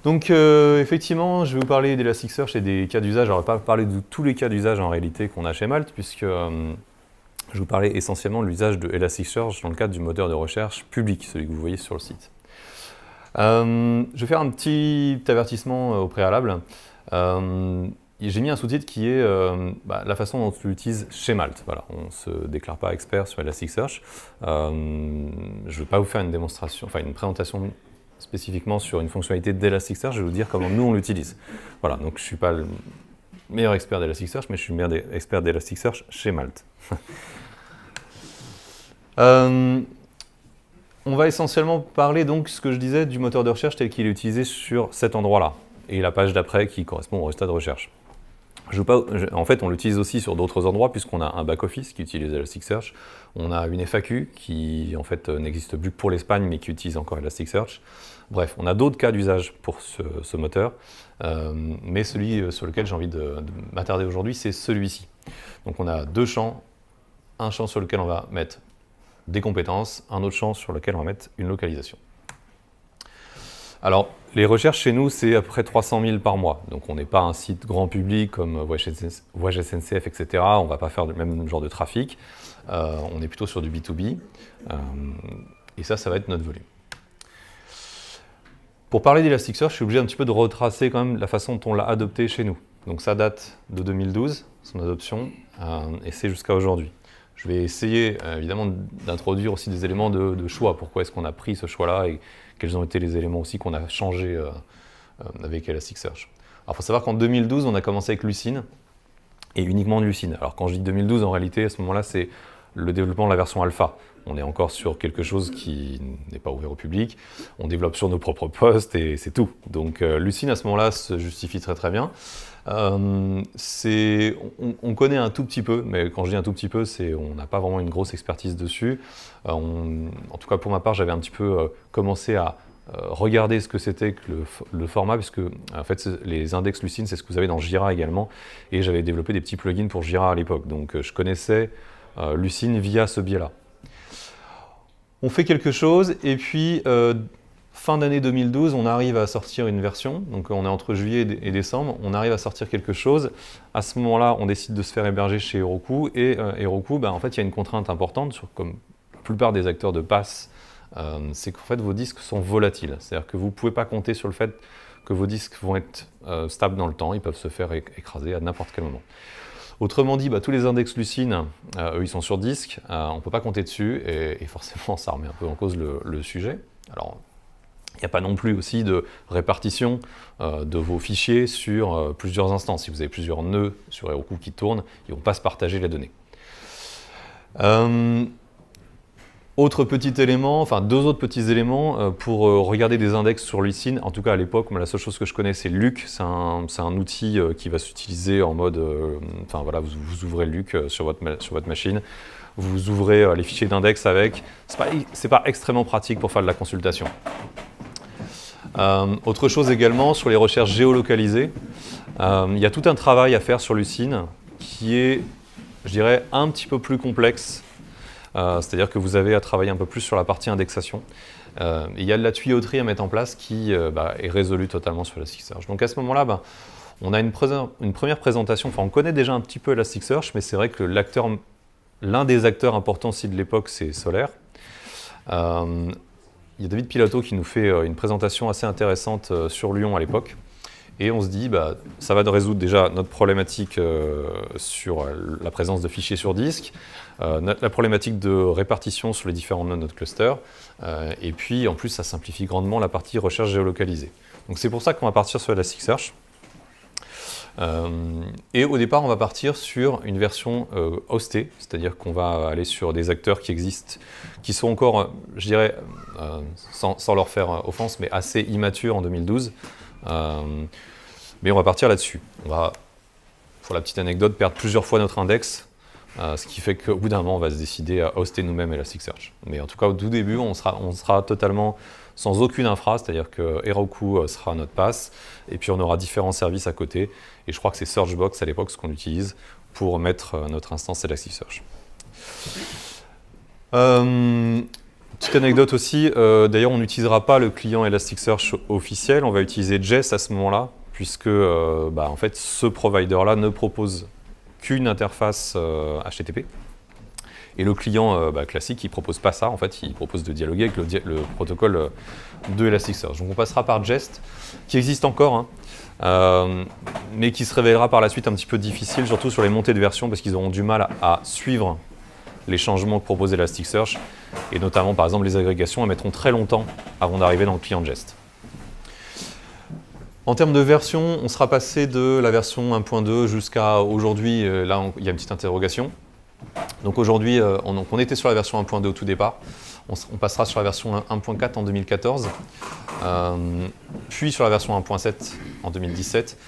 Donc effectivement, je vais vous parler d'Elasticsearch et des cas d'usage. Je ne vais pas parler de tous les cas d'usage en réalité qu'on a chez Malte, puisque je vais vous parler essentiellement de l'usage de Elasticsearch dans le cadre du moteur de recherche public, celui que vous voyez sur le site. Je vais faire un petit avertissement au préalable. J'ai mis un sous-titre qui est la façon dont on l'utilise chez Malte. Voilà, on ne se déclare pas expert sur Elasticsearch. Je ne vais pas vous faire une démonstration, enfin une présentation spécifiquement sur une fonctionnalité d'Elasticsearch, je vais vous dire comment nous on l'utilise. Voilà, donc je ne suis pas le meilleur expert d'Elasticsearch, mais je suis le meilleur expert d'Elasticsearch chez Malte. On va essentiellement parler donc, ce que je disais, du moteur de recherche tel qu'il est utilisé sur cet endroit-là, et la page d'après qui correspond au résultat de recherche. En fait, on l'utilise aussi sur d'autres endroits, puisqu'on a un back-office qui utilise Elasticsearch, on a une FAQ qui en fait n'existe plus que pour l'Espagne, mais qui utilise encore Elasticsearch. Bref, on a d'autres cas d'usage pour ce moteur, mais celui sur lequel j'ai envie de m'attarder aujourd'hui, c'est celui-ci. Donc on a deux champs, un champ sur lequel on va mettre des compétences, un autre champ sur lequel on va mettre une localisation. Alors, les recherches chez nous, c'est à peu près 300 000 par mois. Donc, on n'est pas un site grand public comme Voyage SNCF, etc. On ne va pas faire le même genre de trafic. On est plutôt sur du B2B. Et ça va être notre volume. Pour parler d'Elasticsearch, je suis obligé un petit peu de retracer quand même la façon dont on l'a adopté chez nous. Donc, ça date de 2012, son adoption, et c'est jusqu'à aujourd'hui. Je vais essayer évidemment d'introduire aussi des éléments de choix. Pourquoi est-ce qu'on a pris ce choix-là et quels ont été les éléments aussi qu'on a changés avec Elasticsearch. Alors il faut savoir qu'en 2012, on a commencé avec Lucene et uniquement de Lucene. Alors quand je dis 2012, en réalité, à ce moment-là, c'est le développement de la version alpha. On est encore sur quelque chose qui n'est pas ouvert au public. On développe sur nos propres postes et c'est tout. Donc Lucene, à ce moment-là, se justifie très très bien. On connaît un tout petit peu, mais quand je dis un tout petit peu, on n'a pas vraiment une grosse expertise dessus. En tout cas, pour ma part, j'avais un petit peu commencé à regarder ce que c'était que le format, puisque en fait, les index Lucene, c'est ce que vous avez dans Jira également, et j'avais développé des petits plugins pour Jira à l'époque. Donc, je connaissais Lucene via ce biais-là. On fait quelque chose, et puis fin d'année 2012, on arrive à sortir une version, donc on est entre juillet et décembre, on arrive à sortir quelque chose. À ce moment-là, on décide de se faire héberger chez Heroku, et Heroku, en fait, il y a une contrainte importante, comme la plupart des acteurs de PaaS, c'est qu'en fait, vos disques sont volatiles. C'est-à-dire que vous ne pouvez pas compter sur le fait que vos disques vont être stables dans le temps, ils peuvent se faire écraser à n'importe quel moment. Autrement dit, tous les index Lucene, eux, ils sont sur disque, on ne peut pas compter dessus, et forcément, ça remet un peu en cause le sujet. Alors, il n'y a pas non plus aussi de répartition de vos fichiers sur plusieurs instances. Si vous avez plusieurs nœuds sur Heroku qui tournent, ils ne vont pas se partager les données. Autre petit élément, enfin deux autres petits éléments pour regarder des index sur Lucene. En tout cas à l'époque, la seule chose que je connais c'est Luc. C'est un outil qui va s'utiliser en mode, vous ouvrez Luc sur votre machine, vous ouvrez les fichiers d'index avec. C'est pas extrêmement pratique pour faire de la consultation. Autre chose également sur les recherches géolocalisées, il y a tout un travail à faire sur Lucene qui est, je dirais, un petit peu plus complexe. C'est-à-dire que vous avez à travailler un peu plus sur la partie indexation. Il y a de la tuyauterie à mettre en place qui est résolue totalement sur Elasticsearch. Donc à ce moment-là, on a une première présentation, enfin on connaît déjà un petit peu Elasticsearch, mais c'est vrai que l'un des acteurs importants aussi de l'époque, c'est Solaire. Il y a David Pilato qui nous fait une présentation assez intéressante sur Lyon à l'époque. Et on se dit, ça va résoudre déjà notre problématique sur la présence de fichiers sur disque, la problématique de répartition sur les différents nœuds de notre cluster, et puis en plus ça simplifie grandement la partie recherche géolocalisée. Donc c'est pour ça qu'on va partir sur Elasticsearch. Et au départ, on va partir sur une version hostée, c'est-à-dire qu'on va aller sur des acteurs qui existent, qui sont encore, je dirais, sans leur faire offense, mais assez immatures en 2012. Mais on va partir là-dessus. On va, pour la petite anecdote, perdre plusieurs fois notre index, ce qui fait qu'au bout d'un moment, on va se décider à hoster nous-mêmes Elasticsearch. Mais en tout cas, au tout début, on sera totalement sans aucune infra, c'est-à-dire que Heroku sera notre pass, et puis on aura différents services à côté. Et je crois que c'est Searchbox à l'époque ce qu'on utilise pour mettre notre instance Elasticsearch. Petite anecdote aussi, d'ailleurs on n'utilisera pas le client Elasticsearch officiel, on va utiliser Jest à ce moment-là, puisque en fait, ce provider-là ne propose qu'une interface HTTP. Et le client classique, il ne propose pas ça, en fait, il propose de dialoguer avec le protocole de Elasticsearch. Donc on passera par Jest, qui existe encore, mais qui se révélera par la suite un petit peu difficile, surtout sur les montées de version, parce qu'ils auront du mal à suivre les changements que propose Elasticsearch, et notamment, par exemple, les agrégations, elles mettront très longtemps avant d'arriver dans le client Jest. En termes de version, on sera passé de la version 1.2 jusqu'à aujourd'hui, là il y a une petite interrogation. Donc aujourd'hui, on était sur la version 1.2 au tout départ, on passera sur la version 1.4 en 2014, puis sur la version 1.7 en 2017.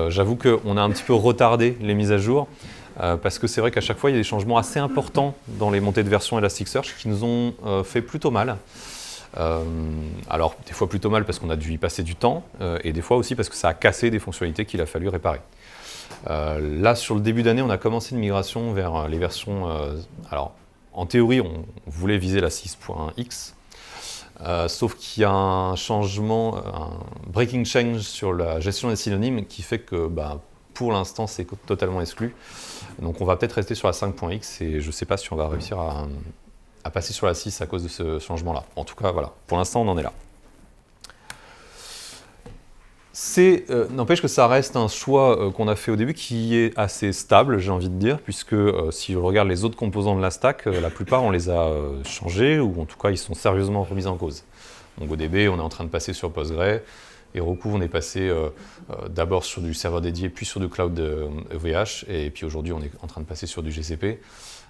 J'avoue qu'on a un petit peu retardé les mises à jour, parce que c'est vrai qu'à chaque fois, il y a des changements assez importants dans les montées de version Elasticsearch qui nous ont fait plutôt mal. Alors, des fois plutôt mal parce qu'on a dû y passer du temps, et des fois aussi parce que ça a cassé des fonctionnalités qu'il a fallu réparer. Là, sur le début d'année, on a commencé une migration vers les versions... alors, en théorie, on voulait viser la 6.x, sauf qu'il y a un changement, un breaking change sur la gestion des synonymes qui fait que, pour l'instant, c'est totalement exclu. Donc, on va peut-être rester sur la 5.x et je ne sais pas si on va réussir à passer sur la 6 à cause de ce changement-là. En tout cas, voilà, pour l'instant, on en est là. N'empêche que ça reste un choix qu'on a fait au début qui est assez stable, j'ai envie de dire, puisque si on regarde les autres composants de la stack, la plupart on les a changés, ou en tout cas ils sont sérieusement remis en cause. MongoDB, on est en train de passer sur Postgre, Heroku, on est passé d'abord sur du serveur dédié, puis sur du cloud EVH, et puis aujourd'hui on est en train de passer sur du GCP.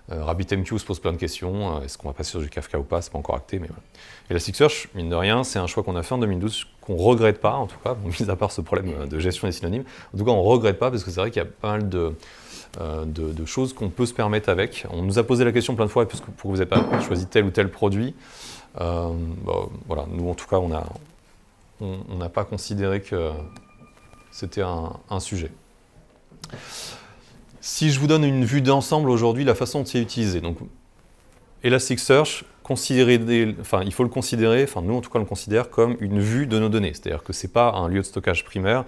RabbitMQ se pose plein de questions, est-ce qu'on va passer sur du Kafka ou pas, c'est pas encore acté, mais voilà. Elasticsearch, mine de rien, c'est un choix qu'on a fait en 2012, qu'on ne regrette pas en tout cas, mis à part ce problème de gestion des synonymes, en tout cas on ne regrette pas parce que c'est vrai qu'il y a pas mal de choses qu'on peut se permettre avec. On nous a posé la question plein de fois, pourquoi vous n'avez pas choisi tel ou tel produit. Voilà, nous en tout cas on n'a pas considéré que c'était un sujet. Si je vous donne une vue d'ensemble aujourd'hui, la façon dont c'est utilisé. Donc, Elasticsearch, il faut le considérer, nous en tout cas on le considère comme une vue de nos données. C'est-à-dire que ce n'est pas un lieu de stockage primaire.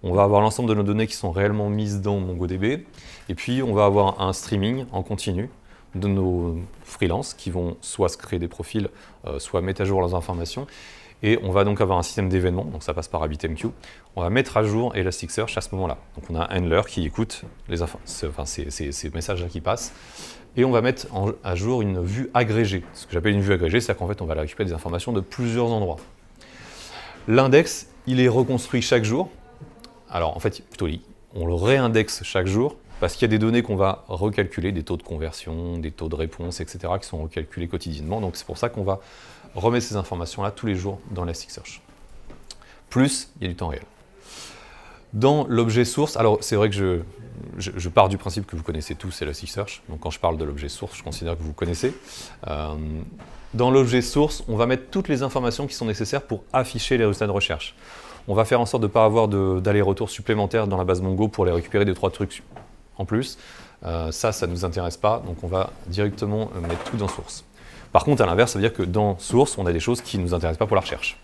On va avoir l'ensemble de nos données qui sont réellement mises dans MongoDB. Et puis on va avoir un streaming en continu de nos freelances qui vont soit se créer des profils, soit mettre à jour leurs informations. Et on va donc avoir un système d'événements, donc ça passe par RabbitMQ. On va mettre à jour Elasticsearch à ce moment-là. Donc on a un handler qui écoute ces messages-là qui passent. Et on va mettre à jour une vue agrégée. Ce que j'appelle une vue agrégée, c'est qu'en fait on va récupérer des informations de plusieurs endroits. L'index, il est reconstruit chaque jour. Alors en fait, plutôt on le réindexe chaque jour parce qu'il y a des données qu'on va recalculer, des taux de conversion, des taux de réponse, etc. qui sont recalculés quotidiennement. Donc c'est pour ça qu'on va remettre ces informations-là tous les jours dans Elasticsearch. Plus, il y a du temps réel. Dans l'objet source, alors c'est vrai que je pars du principe que vous connaissez tous Elasticsearch, donc quand je parle de l'objet source, je considère que vous connaissez. Dans l'objet source, on va mettre toutes les informations qui sont nécessaires pour afficher les résultats de recherche. On va faire en sorte de ne pas avoir d'aller-retour supplémentaire dans la base Mongo pour les récupérer 2-3 trucs en plus. Ça ne nous intéresse pas, donc on va directement mettre tout dans source. Par contre, à l'inverse, ça veut dire que dans source, on a des choses qui ne nous intéressent pas pour la recherche.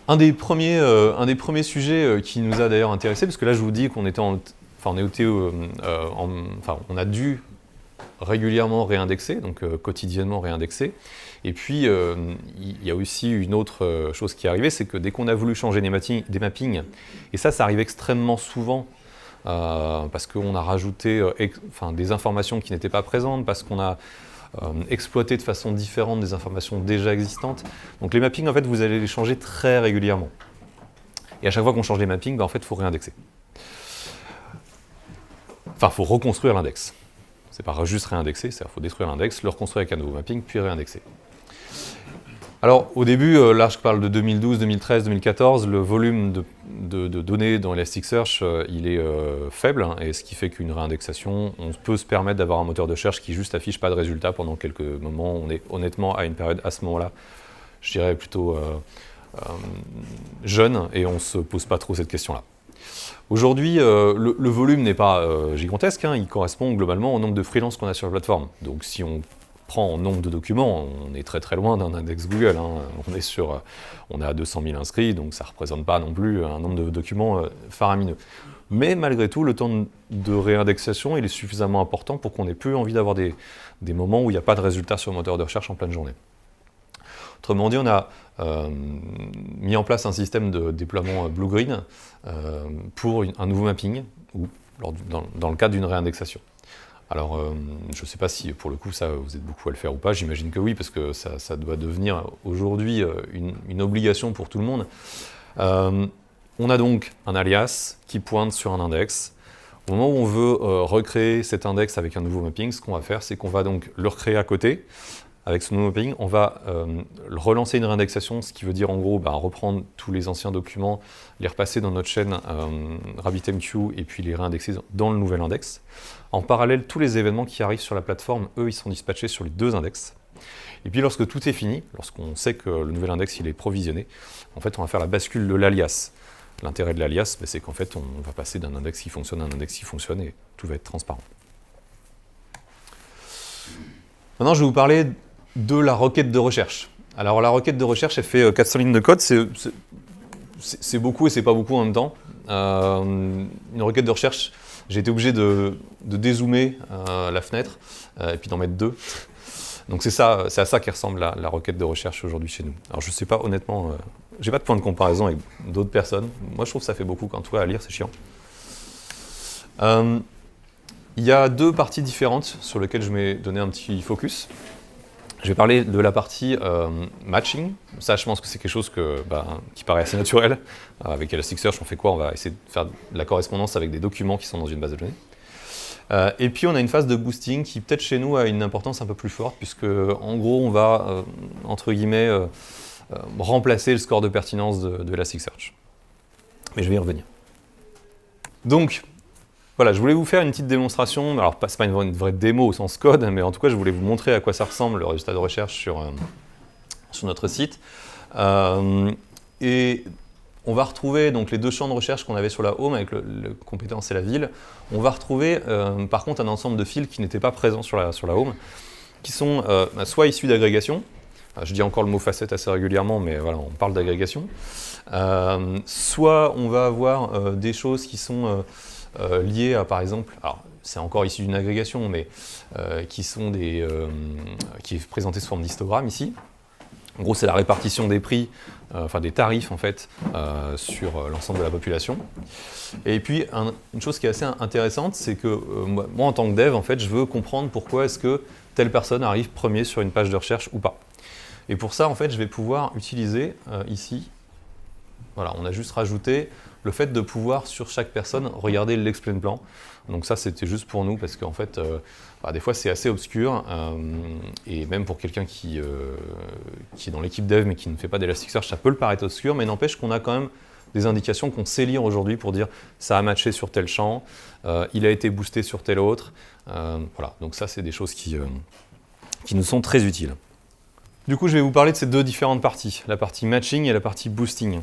Un des premiers sujets qui nous a d'ailleurs intéressé, parce que là je vous dis qu'on était on a dû régulièrement réindexer, donc quotidiennement réindexer. Et puis il y a aussi une autre chose qui est arrivée, c'est que dès qu'on a voulu changer des mappings, et ça arrive extrêmement souvent, parce qu'on a rajouté des informations qui n'étaient pas présentes, parce qu'on a exploité de façon différente des informations déjà existantes. Donc les mappings, en fait, vous allez les changer très régulièrement. Et à chaque fois qu'on change les mappings, en fait, il faut réindexer. Enfin, il faut reconstruire l'index. C'est pas juste réindexer, c'est-à-dire qu'il faut détruire l'index, le reconstruire avec un nouveau mapping, puis réindexer. Alors, au début, là, je parle de 2012, 2013, 2014, le volume de données dans Elasticsearch, il est faible, et ce qui fait qu'une réindexation, on peut se permettre d'avoir un moteur de recherche qui juste affiche pas de résultats pendant quelques moments. On est honnêtement à une période, à ce moment-là, je dirais plutôt jeune, et on ne se pose pas trop cette question-là. Aujourd'hui, le volume n'est pas gigantesque, hein, il correspond globalement au nombre de freelances qu'on a sur la plateforme. Donc si on prend en nombre de documents, on est très très loin d'un index Google. Hein. On a 200 000 inscrits, donc ça ne représente pas non plus un nombre de documents faramineux. Mais malgré tout, le temps de réindexation il est suffisamment important pour qu'on ait plus envie d'avoir des moments où il n'y a pas de résultats sur le moteur de recherche en pleine journée. Autrement dit, on a mis en place un système de déploiement Blue-Green pour un nouveau mapping ou dans le cadre d'une réindexation. Alors, je ne sais pas si pour le coup, ça, vous êtes beaucoup à le faire ou pas, j'imagine que oui, parce que ça doit devenir aujourd'hui une obligation pour tout le monde. On a donc un alias qui pointe sur un index. Au moment où on veut recréer cet index avec un nouveau mapping, ce qu'on va faire, c'est qu'on va donc le recréer à côté. Avec ce nouveau mapping, on va relancer une réindexation, ce qui veut dire en gros reprendre tous les anciens documents, les repasser dans notre chaîne RabbitMQ et puis les réindexer dans le nouvel index. En parallèle, tous les événements qui arrivent sur la plateforme, eux, ils sont dispatchés sur les deux index. Et puis lorsque tout est fini, lorsqu'on sait que le nouvel index il est provisionné, en fait on va faire la bascule de l'alias. L'intérêt de l'alias, c'est qu'en fait on va passer d'un index qui fonctionne à un index qui fonctionne et tout va être transparent. Maintenant je vais vous parler de la requête de recherche. Alors la requête de recherche, elle fait 400 lignes de code, c'est beaucoup et c'est pas beaucoup en même temps. Une requête de recherche, j'ai été obligé de dézoomer la fenêtre et puis d'en mettre deux. Donc c'est à ça qui ressemble la requête de recherche aujourd'hui chez nous. Alors je sais pas honnêtement, j'ai pas de point de comparaison avec d'autres personnes. Moi je trouve que ça fait beaucoup quand tout à lire, c'est chiant. Il y a deux parties différentes sur lesquelles je vais donner un petit focus. Je vais parler de la partie matching. Ça, je pense que c'est quelque chose qui paraît assez naturel. Avec Elasticsearch, on fait quoi? On va essayer de faire de la correspondance avec des documents qui sont dans une base de données. Et puis, on a une phase de boosting qui, peut-être chez nous, a une importance un peu plus forte, puisque, en gros, on va, entre guillemets, remplacer le score de pertinence de Elasticsearch. Mais je vais y revenir. Donc, voilà, je voulais vous faire une petite démonstration, alors c'est pas une vraie démo au sens code, mais en tout cas je voulais vous montrer à quoi ça ressemble le résultat de recherche sur notre site. Et on va retrouver donc les deux champs de recherche qu'on avait sur la home avec le compétence et la ville. On va retrouver par contre un ensemble de fils qui n'étaient pas présents sur la home, qui sont soit issus d'agrégation, je dis encore le mot facette assez régulièrement, mais voilà, on parle d'agrégation, soit on va avoir des choses qui sont liées à, par exemple, alors c'est encore issu d'une agrégation, mais qui est présenté sous forme d'histogramme ici. En gros, c'est la répartition des prix, enfin des tarifs en fait, sur l'ensemble de la population. Et puis, une chose qui est assez intéressante, c'est que moi, en tant que dev, en fait, je veux comprendre pourquoi est-ce que telle personne arrive premier sur une page de recherche ou pas. Et pour ça, en fait, je vais pouvoir utiliser ici, voilà, on a juste rajouté le fait de pouvoir, sur chaque personne, regarder l'explain plan. Donc ça, c'était juste pour nous, parce qu'en fait, des fois, c'est assez obscur, et même pour quelqu'un qui est dans l'équipe dev, mais qui ne fait pas d'Elasticsearch, ça peut le paraître obscur, mais n'empêche qu'on a quand même des indications qu'on sait lire aujourd'hui pour dire ça a matché sur tel champ, il a été boosté sur tel autre. Voilà, donc ça, c'est des choses qui nous sont très utiles. Du coup, je vais vous parler de ces deux différentes parties, la partie matching et la partie boosting.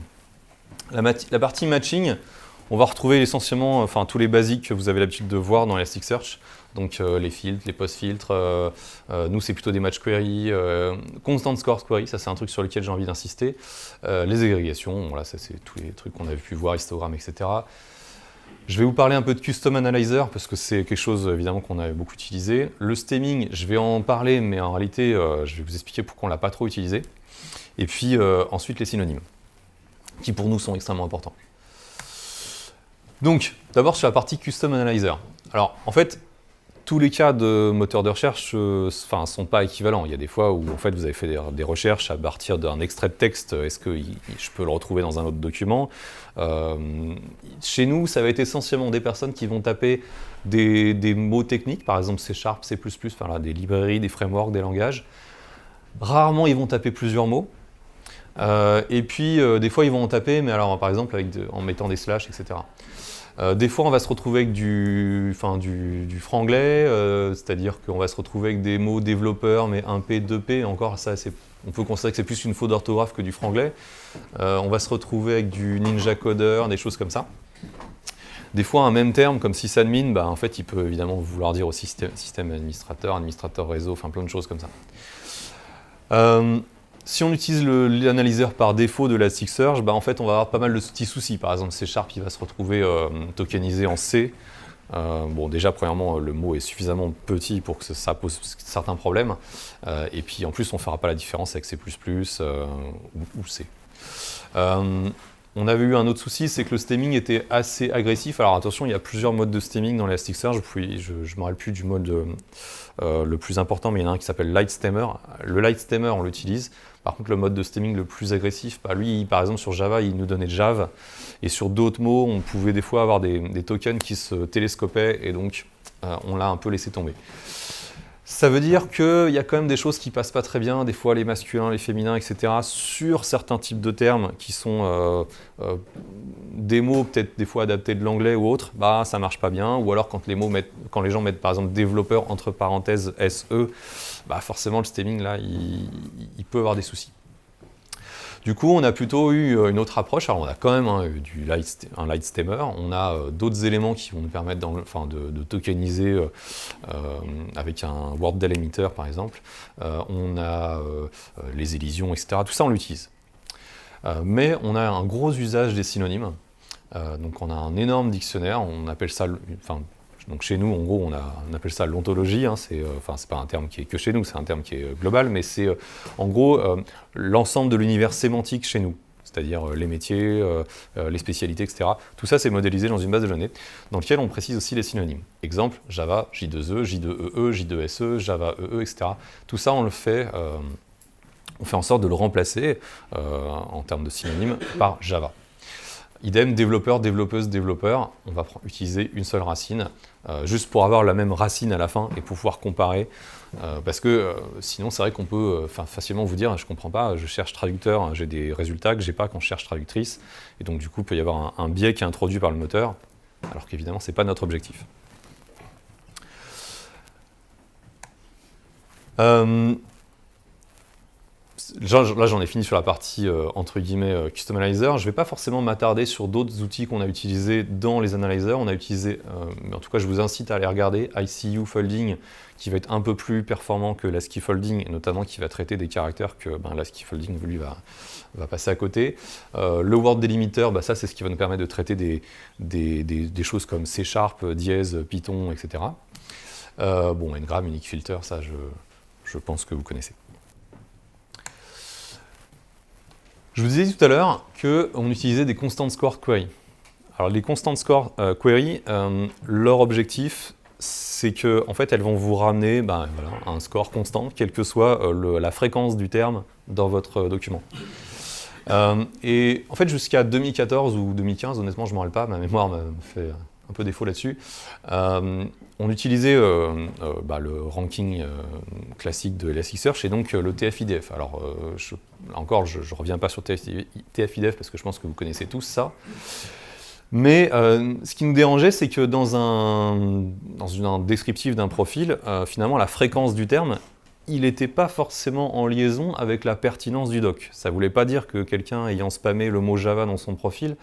La partie matching, on va retrouver essentiellement tous les basiques que vous avez l'habitude de voir dans Elasticsearch. Donc les filtres, les post-filtres, nous c'est plutôt des match queries, constant score query, ça c'est un truc sur lequel j'ai envie d'insister. Les agrégations, voilà, ça c'est tous les trucs qu'on a pu voir, histogramme, etc. Je vais vous parler un peu de Custom Analyzer, parce que c'est quelque chose évidemment qu'on a beaucoup utilisé. Le stemming, je vais en parler, mais en réalité, je vais vous expliquer pourquoi on ne l'a pas trop utilisé. Et puis ensuite les synonymes, qui pour nous sont extrêmement importants. Donc, d'abord sur la partie Custom Analyzer. Alors, en fait, tous les cas de moteur de recherche ne sont pas équivalents. Il y a des fois où en fait, vous avez fait des recherches à partir d'un extrait de texte. Est-ce que je peux le retrouver dans un autre document? Chez nous, ça va être essentiellement des personnes qui vont taper des mots techniques, par exemple C#, C++, des librairies, des frameworks, des langages. Rarement, ils vont taper plusieurs mots. Et puis, des fois, ils vont en taper, mais alors, par exemple, en mettant des slash, etc. Des fois, on va se retrouver avec du franglais, c'est-à-dire qu'on va se retrouver avec des mots développeurs, mais 1P, 2P, encore, ça, on peut considérer que c'est plus une faute d'orthographe que du franglais. On va se retrouver avec du ninja coder, des choses comme ça. Des fois, un même terme comme sysadmin, bah, en fait, il peut évidemment vouloir dire aussi système administrateur, administrateur réseau, enfin plein de choses comme ça. Si on utilise l'analyseur par défaut de Elasticsearch, bah, en fait, on va avoir pas mal de petits soucis. Par exemple, C# il va se retrouver tokenisé en C. Bon, déjà, premièrement, le mot est suffisamment petit pour que ça pose certains problèmes. Et puis, en plus, on ne fera pas la différence avec C++ ou C. On avait eu un autre souci, c'est que le stemming était assez agressif. Alors attention, il y a plusieurs modes de stemming dans Elasticsearch. Je ne me rappelle plus du mode le plus important, mais il y en a un qui s'appelle Light Stemmer. Le Light Stemmer, on l'utilise. Par contre, le mode de stemming le plus agressif, bah, lui, par exemple, sur Java, il nous donnait Java. Et sur d'autres mots, on pouvait des fois avoir des tokens qui se télescopaient, et donc on l'a un peu laissé tomber. Ça veut dire qu'il y a quand même des choses qui passent pas très bien, des fois les masculins, les féminins, etc., sur certains types de termes qui sont des mots peut-être des fois adaptés de l'anglais ou autre, bah ça marche pas bien. Ou alors quand les gens mettent par exemple développeur entre parenthèses SE, bah forcément le stemming là, il peut avoir des soucis. Du coup, on a plutôt eu une autre approche. Alors, on a quand même un light stemmer. On a d'autres éléments qui vont nous permettre de tokeniser avec un word delimiter, par exemple. On a les élisions, etc. Tout ça, on l'utilise. Mais on a un gros usage des synonymes. Donc, on a un énorme dictionnaire. On appelle ça... Donc chez nous, en gros, on appelle ça l'ontologie. Hein, c'est pas un terme qui est que chez nous, c'est un terme qui est global, mais c'est en gros l'ensemble de l'univers sémantique chez nous, c'est-à-dire les métiers, les spécialités, etc. Tout ça, c'est modélisé dans une base de données, dans laquelle on précise aussi les synonymes. Exemple, Java, J2E, J2EE, J2SE, Java EE, etc. Tout ça, on le fait, on fait en sorte de le remplacer en termes de synonymes par Java. Idem, développeur, développeuse, développeur, on va utiliser une seule racine, juste pour avoir la même racine à la fin et pour pouvoir comparer. Parce que sinon, c'est vrai qu'on peut facilement vous dire, je ne comprends pas, je cherche traducteur, j'ai des résultats que je n'ai pas quand je cherche traductrice. Et donc, du coup, il peut y avoir un biais qui est introduit par le moteur, alors qu'évidemment, ce n'est pas notre objectif. Là, j'en ai fini sur la partie entre guillemets Customizer. Je ne vais pas forcément m'attarder sur d'autres outils qu'on a utilisés dans les analyzers. On a utilisé, mais en tout cas, je vous incite à aller regarder ICU Folding, qui va être un peu plus performant que l'ASCII Folding, et notamment qui va traiter des caractères que l'ASCII Folding, lui, va passer à côté. Le Word Delimiter, ça, c'est ce qui va nous permettre de traiter des choses comme C#, dièse, Python, etc. Ngram, Unique Filter, ça, je pense que vous connaissez. Je vous disais tout à l'heure qu'on utilisait des constant score query. Alors les constant score query, leur objectif, c'est que en fait, elles vont vous ramener un score constant, quelle que soit la fréquence du terme dans votre document. Et en fait, jusqu'à 2014 ou 2015, honnêtement, je ne me rappelle pas, ma mémoire me fait un peu défaut là-dessus. On utilisait le ranking classique de Elasticsearch et donc le TF-IDF. Alors, je ne reviens pas sur TF-IDF parce que je pense que vous connaissez tous ça. Mais ce qui nous dérangeait, c'est que dans un descriptif d'un profil, finalement, la fréquence du terme, il n'était pas forcément en liaison avec la pertinence du doc. Ça ne voulait pas dire que quelqu'un ayant spammé le mot Java dans son profil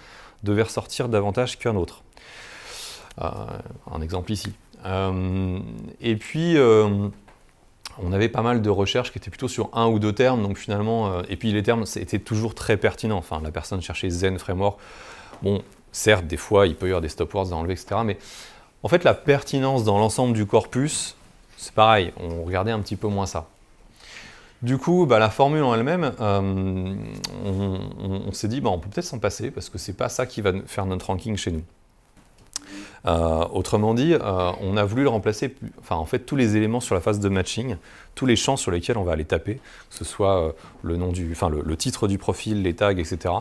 devait ressortir davantage qu'un autre. Un exemple ici. Et puis, on avait pas mal de recherches qui étaient plutôt sur un ou deux termes, donc finalement, et puis les termes étaient toujours très pertinents. Enfin, la personne cherchait Zen Framework. Bon, certes, des fois, il peut y avoir des stop words à enlever, etc. Mais en fait, la pertinence dans l'ensemble du corpus, c'est pareil, on regardait un petit peu moins ça. Du coup, la formule en elle-même, on s'est dit, on peut peut-être s'en passer, parce que c'est pas ça qui va faire notre ranking chez nous. Autrement dit, on a voulu le remplacer, en fait, tous les éléments sur la phase de matching, tous les champs sur lesquels on va aller taper, que ce soit le titre du profil, les tags, etc.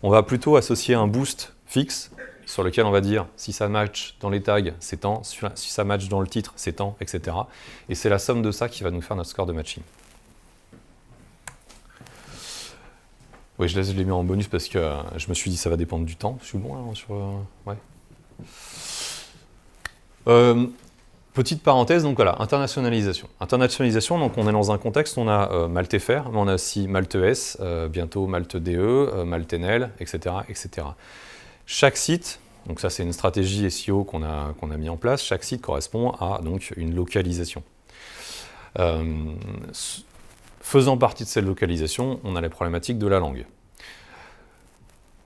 On va plutôt associer un boost fixe sur lequel on va dire si ça match dans les tags, c'est tant, si ça match dans le titre, c'est tant, etc. Et c'est la somme de ça qui va nous faire notre score de matching. Oui, je l'ai mis en bonus parce que je me suis dit ça va dépendre du temps. Je suis bon là, ouais. Petite parenthèse, donc voilà, internationalisation. Internationalisation, donc on est dans un contexte où on a MalteFR, mais on a aussi MalteS, bientôt MalteDE, MalteNL, etc., etc. Chaque site Donc ça, c'est une stratégie SEO qu'on a mis en place. Chaque site correspond à donc, une localisation. Faisant partie de cette localisation, on a la problématique de la langue.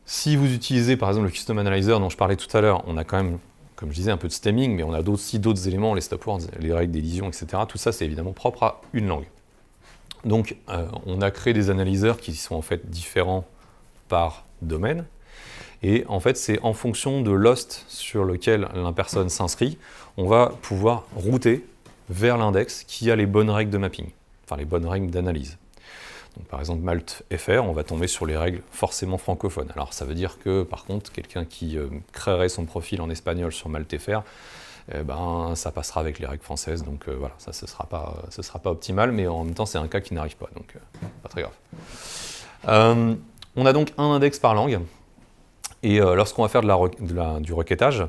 Si vous utilisez par exemple le Custom Analyzer dont je parlais tout à l'heure, on a quand même, comme je disais, un peu de stemming, mais on a aussi d'autres éléments, les stop words, les règles d'élision, etc. Tout ça, c'est évidemment propre à une langue. Donc, on a créé des analyseurs qui sont en fait différents par domaine. Et en fait, c'est en fonction de l'host sur lequel la personne s'inscrit, on va pouvoir router vers l'index qui a les bonnes règles de mapping, enfin les bonnes règles d'analyse. Donc, par exemple, Malte FR, on va tomber sur les règles forcément francophones. Alors ça veut dire que, par contre, quelqu'un qui créerait son profil en espagnol sur Malte FR, ça passera avec les règles françaises, donc voilà, ça ce sera pas optimal, mais en même temps c'est un cas qui n'arrive pas, donc pas très grave. On a donc un index par langue, et lorsqu'on va faire du requêtage,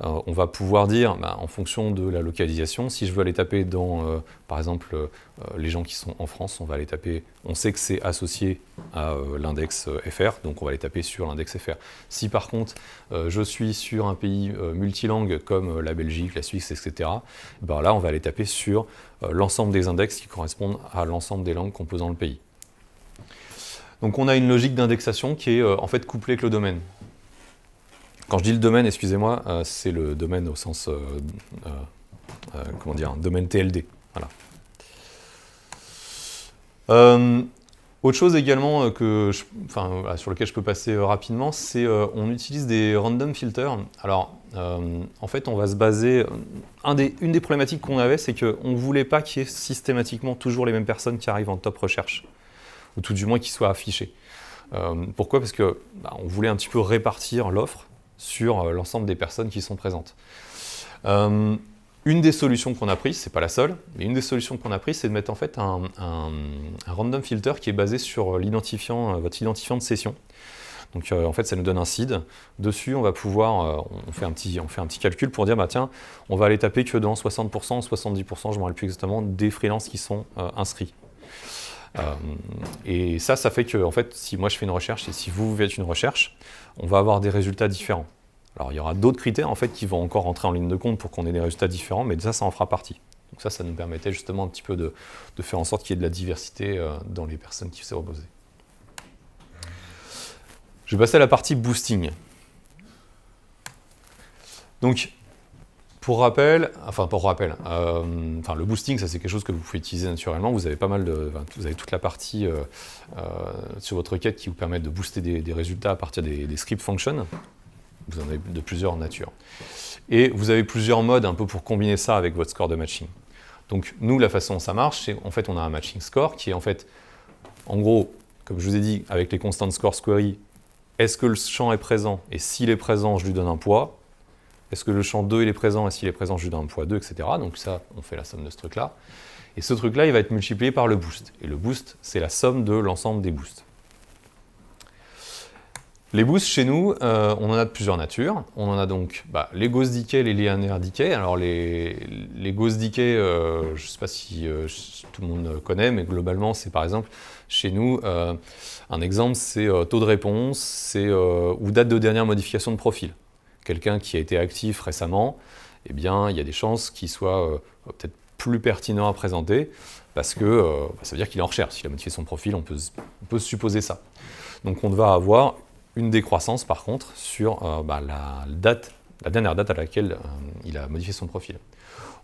on va pouvoir dire, en fonction de la localisation, si je veux aller taper dans, par exemple, les gens qui sont en France, on va aller taper, on sait que c'est associé à l'index FR, donc on va aller taper sur l'index FR. Si par contre, je suis sur un pays multilangue comme la Belgique, la Suisse, etc., là on va aller taper sur l'ensemble des index qui correspondent à l'ensemble des langues composant le pays. Donc on a une logique d'indexation qui est en fait couplée avec le domaine. Quand je dis le domaine, excusez-moi, c'est le domaine au sens, domaine TLD. Voilà. Autre chose également sur lequel je peux passer rapidement, c'est on utilise des random filters. Alors, en fait, on va se baser. Une des problématiques qu'on avait, c'est qu'on ne voulait pas qu'il y ait systématiquement toujours les mêmes personnes qui arrivent en top recherche, ou tout du moins qui soient affichées. Pourquoi ? Parce que on voulait un petit peu répartir l'offre sur l'ensemble des personnes qui sont présentes. Une des solutions qu'on a prises, c'est pas la seule, mais une des solutions qu'on a prises, c'est de mettre en fait un random filter qui est basé sur votre identifiant de session. Donc en fait, ça nous donne un seed. Dessus, on va pouvoir, on fait un petit calcul pour dire, tiens, on va aller taper que dans 60%, 70%, je ne me rappelle plus exactement, des freelances qui sont inscrits. Et ça fait que, en fait, si moi je fais une recherche et si vous faites une recherche, on va avoir des résultats différents. Alors il y aura d'autres critères en fait qui vont encore rentrer en ligne de compte pour qu'on ait des résultats différents, mais ça en fera partie. Donc ça nous permettait justement un petit peu de faire en sorte qu'il y ait de la diversité dans les personnes qui s'est reposées. Je vais passer à la partie boosting. Donc, pour rappel, le boosting, ça c'est quelque chose que vous pouvez utiliser naturellement. Vous avez vous avez toute la partie sur votre requête qui vous permet de booster des résultats à partir des script functions. Vous en avez de plusieurs natures. Et vous avez plusieurs modes un peu pour combiner ça avec votre score de matching. Donc nous, la façon dont ça marche, c'est en fait on a un matching score qui est en fait, en gros, comme je vous ai dit, avec les constant scores query, est-ce que le champ est présent? Et s'il est présent, je lui donne un poids. Est-ce que le champ 2 il est présent? Et s'il est présent, je lui donne un poids 2, etc. Donc ça, on fait la somme de ce truc-là. Et ce truc-là, il va être multiplié par le boost. Et le boost, c'est la somme de l'ensemble des boosts. Les boosts, chez nous, on en a de plusieurs natures. On en a donc les ghost decay, les linear decay. Alors les ghost decay, je ne sais pas si tout le monde connaît, mais globalement, c'est par exemple, chez nous, un exemple, c'est taux de réponse, ou date de dernière modification de profil. Quelqu'un qui a été actif récemment, eh bien, il y a des chances qu'il soit peut-être plus pertinent à présenter, parce que ça veut dire qu'il est en recherche. S'il a modifié son profil, on peut se supposer ça. Donc on va avoir une décroissance par contre sur la dernière date à laquelle il a modifié son profil.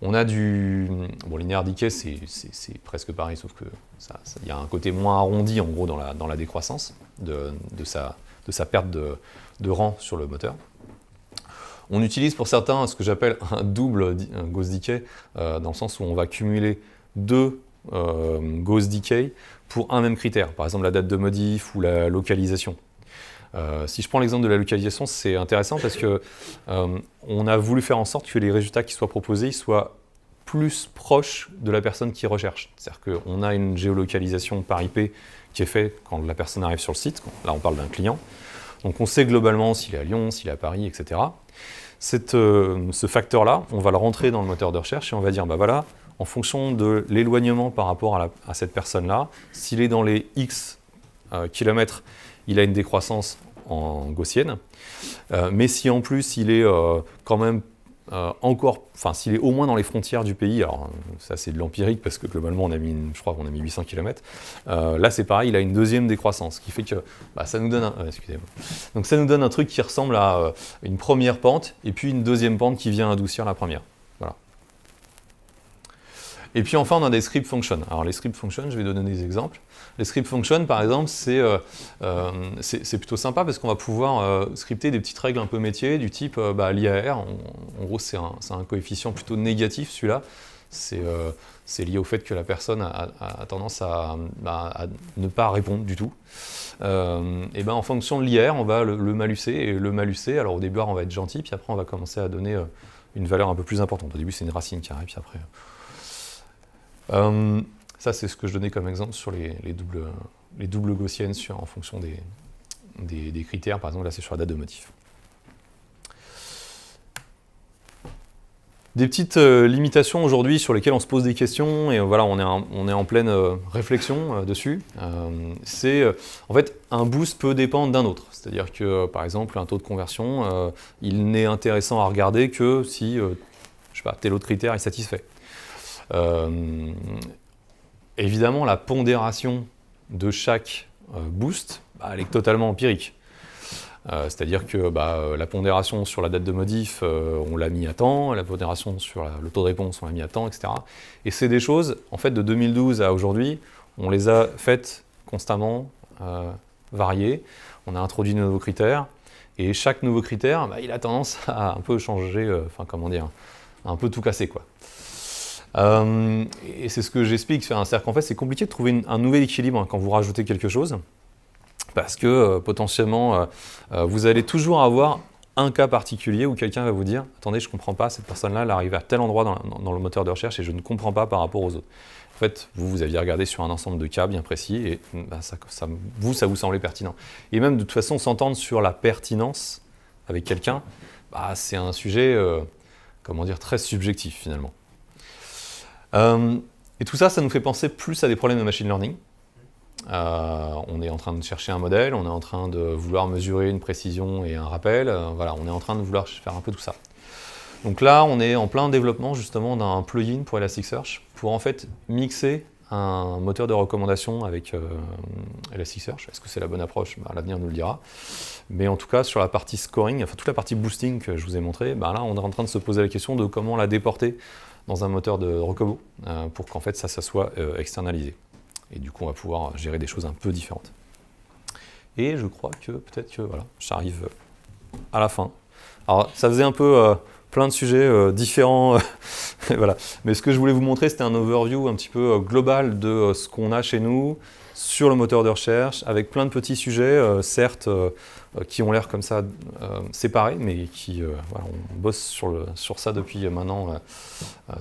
On a linear decay, c'est presque pareil, sauf que il y a un côté moins arrondi en gros dans la décroissance de sa perte de rang sur le moteur. On utilise pour certains ce que j'appelle un double ghost decay, dans le sens où on va cumuler deux ghost decay pour un même critère, par exemple la date de modif ou la localisation. Si je prends l'exemple de la localisation, c'est intéressant parce que on a voulu faire en sorte que les résultats qui soient proposés soient plus proches de la personne qui recherche. C'est-à-dire qu'on a une géolocalisation par IP qui est faite quand la personne arrive sur le site. Là, on parle d'un client. Donc on sait globalement s'il est à Lyon, s'il est à Paris, etc. Ce facteur-là, on va le rentrer dans le moteur de recherche et on va dire, en fonction de l'éloignement par rapport à cette personne-là, s'il est dans les X kilomètres, il a une décroissance en gaussienne. Mais si en plus il est quand même s'il est au moins dans les frontières du pays, alors ça c'est de l'empirique parce que globalement je crois qu'on a mis 800 km, là c'est pareil, il a une deuxième décroissance, ce qui fait que ça nous donne donc ça nous donne un truc qui ressemble à une première pente et puis une deuxième pente qui vient adoucir la première. Voilà. Et puis enfin on a des script functions. Alors les script functions, je vais donner des exemples. Les script functions, par exemple, c'est plutôt sympa parce qu'on va pouvoir scripter des petites règles un peu métier du type l'IAR. En gros, c'est un coefficient plutôt négatif, celui-là. C'est lié au fait que la personne a tendance à ne pas répondre du tout. Et en fonction de l'IAR, on va le malucer. Et le malucer, alors au début, on va être gentil, puis après, on va commencer à donner une valeur un peu plus importante. Au début, c'est une racine carrée, puis après... ça, c'est ce que je donnais comme exemple sur les doubles gaussiennes en fonction des critères. Par exemple, là, c'est sur la date de motif. Des petites limitations aujourd'hui sur lesquelles on se pose des questions, et voilà, on est en pleine réflexion dessus. C'est, en fait, un boost peut dépendre d'un autre. C'est-à-dire que, par exemple, un taux de conversion, il n'est intéressant à regarder que si, je sais pas, tel autre critère est satisfait. Évidemment, la pondération de chaque boost, elle est totalement empirique. C'est-à-dire que la pondération sur la date de modif, on l'a mis à temps, la pondération sur le taux de réponse, on l'a mis à temps, etc. Et c'est des choses, en fait, de 2012 à aujourd'hui, on les a faites constamment, variées. On a introduit de nouveaux critères, et chaque nouveau critère, il a tendance à un peu changer, un peu tout casser, quoi. Et c'est ce que j'explique, c'est-à-dire qu'en fait c'est compliqué de trouver un nouvel équilibre quand vous rajoutez quelque chose, parce que potentiellement vous allez toujours avoir un cas particulier où quelqu'un va vous dire « Attendez, je ne comprends pas, cette personne-là, elle arrive à tel endroit dans le moteur de recherche et je ne comprends pas par rapport aux autres. » En fait, vous aviez regardé sur un ensemble de cas bien précis et ça vous semblait pertinent. Et même de toute façon, s'entendre sur la pertinence avec quelqu'un, c'est un sujet très subjectif finalement. Et tout ça, ça nous fait penser plus à des problèmes de machine learning. On est en train de chercher un modèle, on est en train de vouloir mesurer une précision et un rappel, voilà, on est en train de vouloir faire un peu tout ça. Donc là, on est en plein développement justement d'un plugin pour Elasticsearch pour en fait mixer un moteur de recommandation avec Elasticsearch. Est-ce que c'est la bonne approche? L'avenir nous le dira. Mais en tout cas, sur la partie scoring, toute la partie boosting que je vous ai montré, là, on est en train de se poser la question de comment la déporter dans un moteur de recobo pour qu'en fait ça soit externalisé. Et du coup, on va pouvoir gérer des choses un peu différentes. Et je crois que peut-être que voilà, j'arrive à la fin. Alors, ça faisait un peu plein de sujets différents, voilà. Mais ce que je voulais vous montrer, c'était un overview un petit peu global de ce qu'on a chez nous sur le moteur de recherche, avec plein de petits sujets, certes, qui ont l'air comme ça séparés, mais qui, voilà, on bosse sur ça depuis maintenant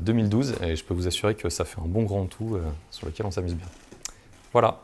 2012, et je peux vous assurer que ça fait un bon grand tout sur lequel on s'amuse bien. Voilà.